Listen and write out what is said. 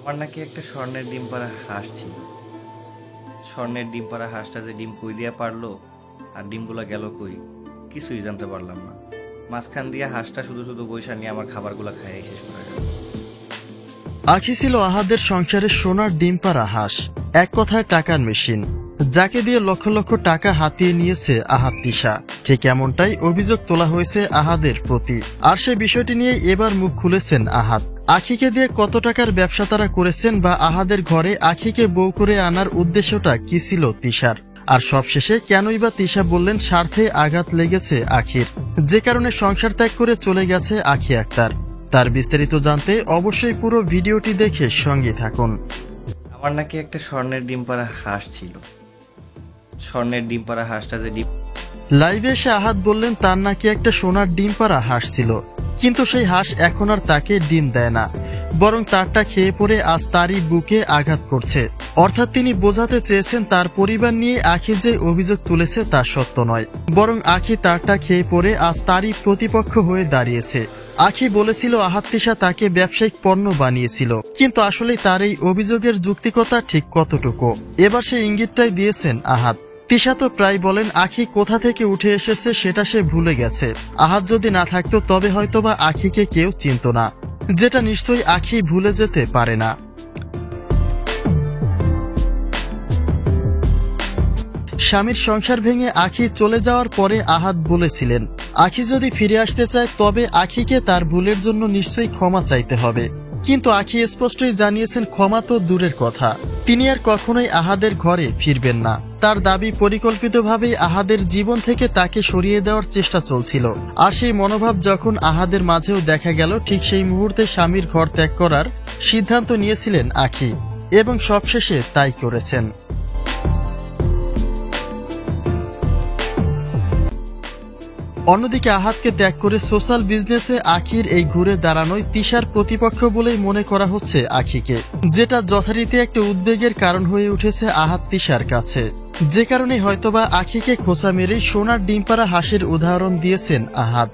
আমার নাকি একটা স্বর্ণের ডিম পাড়া হাঁস ছিল। স্বর্ণের ডিম পাড়া হাঁসটা যে ডিম কই দিয়া পারলো আর ডিমগুলা গেল কই কিছুই জানতে পারলাম না। মাঝখান দিয়া হাঁসটা শুধু শুধু বৈশা নিয়ে আমার খাবারগুলা খাইয়ে শেষ করে গেল। আখি ছিল আহাদের সংসারের সোনার ডিম পাড়া হাঁস, এক কথায় টাকার মেশিন, যাকে দিয়ে লক্ষ লক্ষ টাকা হাতিয়ে নিয়েছে আহাদ তিশা। ঠিক এমনটাই অভিযোগ তোলা হয়েছে আহাদের প্রতি, আর সে বিষয়টি নিয়ে এবার মুখ খুলেছেন আহাদ। আখিকে দিয়ে কত টাকার ব্যবসা তারা করেছেন বা আহাদের ঘরে আখিকে বউ করে আনার উদ্দেশ্যটা কি ছিল তিশার, আর সবশেষে কেনই বা তিশা বললেন স্বার্থে আঘাত লেগেছে আখির, যে কারণে সংসার ত্যাগ করে চলে গেছে আখি আক্তার। তার বিস্তারিত জানতে অবশ্যই পুরো ভিডিওটি দেখে সঙ্গে থাকুন। আমার নাকি একটা স্বর্ণের ডিম পাড়া হাঁস ছিল। স্বর্ণের ডিম পাড়া হাঁসটা যে ডিম লাইভে এসে আহাদ বললেন তার নাকি একটা সোনার ডিম পাড়া হাঁস ছিল, কিন্তু সেই হাঁস এখন আর তাকে ডিম দেয় না, বরং তারটা খেয়ে পড়ে আজ তারই বুকে আঘাত করছে। অর্থাৎ তিনি বোঝাতে চেয়েছেন তার পরিবার নিয়ে আখি যে অভিযোগ তুলেছে তা সত্য নয়, বরং আখি তারটা খেয়ে পড়ে আজ তারই প্রতিপক্ষ হয়ে দাঁড়িয়েছে। আখি বলেছিল আহাদ তিশা তাকে ব্যবসায়িক পণ্য বানিয়েছিল, কিন্তু আসলে তার এই অভিযোগের যৌক্তিকতা ঠিক কতটুকু এবার সে ইঙ্গিতটাই দিয়েছেন আহাদ। তিশা তো প্রায় বলেন আখি কোথা থেকে উঠে এসেছে সেটা সে ভুলে গেছে। আহাদ যদি না থাকতো তবে হয়তোবা আখিকে কেউ চিনত না, যেটা নিশ্চয়ই আখি ভুলে যেতে পারে না। স্বামীর সংসার ভেঙে আখি চলে যাওয়ার পরে আহাদ বলেছিলেন আখি যদি ফিরে আসতে চায় তবে আখিকে তার ভুলের জন্য নিশ্চয়ই ক্ষমা চাইতে হবে, কিন্তু আখি স্পষ্টই জানিয়েছেন ক্ষমা তো দূরের কথা, তিনি আর কখনোই আহাদের ঘরে ফিরবেন না। তার দাবি পরিকল্পিতভাবেই আহাদের জীবন থেকে তাকে সরিয়ে দেওয়ার চেষ্টা চলছিল, আর সেই মনোভাব যখন আহাদের মাঝেও দেখা গেল ঠিক সেই মুহূর্তে স্বামীর ঘর ত্যাগ করার সিদ্ধান্ত নিয়েছিলেন আখি, এবং সবশেষে তাই করেছেন। অন্যদিকে আহাদকে ত্যাগ করে সোশ্যাল বিজনেসে আখির এই ঘুরে দাঁড়ানোয় তিশার প্রতিপক্ষ বলেই মনে করা হচ্ছে আখিকে, যেটা যথারীতি একটা উদ্বেগের কারণ হয়ে উঠেছে আহাদ তিশার কাছে, যে কারণে হয়তোবা আখিকে খোঁচা মেরেই সোনার ডিম পাড়া হাঁসের উদাহরণ দিয়েছেন আহাদ।